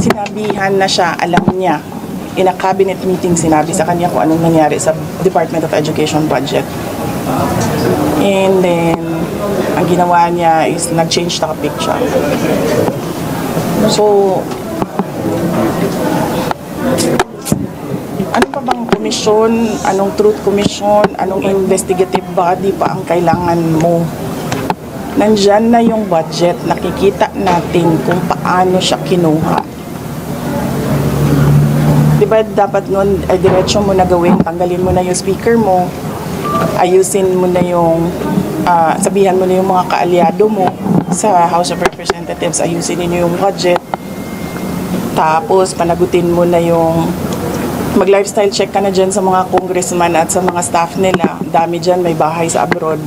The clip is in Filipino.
sinabihan na siya, alam niya. In a cabinet meeting, sinabi sa kanya kung anong nangyari sa Department of Education budget. And then, ang ginawa niya is nag-change topic siya. So, ano pa bang komisyon, anong truth commission, anong investigative body pa ang kailangan mo? Nandyan na yung budget, nakikita natin kung paano siya kinuha. Diba dapat nun, diretso mo na gawin, tanggalin mo na yung speaker mo, ayusin mo na yung, sabihan mo na yung mga kaalyado mo sa House of Representatives, ayusin niyo yung budget, tapos panagutin mo na yung, mag-lifestyle check ka na dyan sa mga congressman at sa mga staff nila, dami dyan, may bahay sa abroad.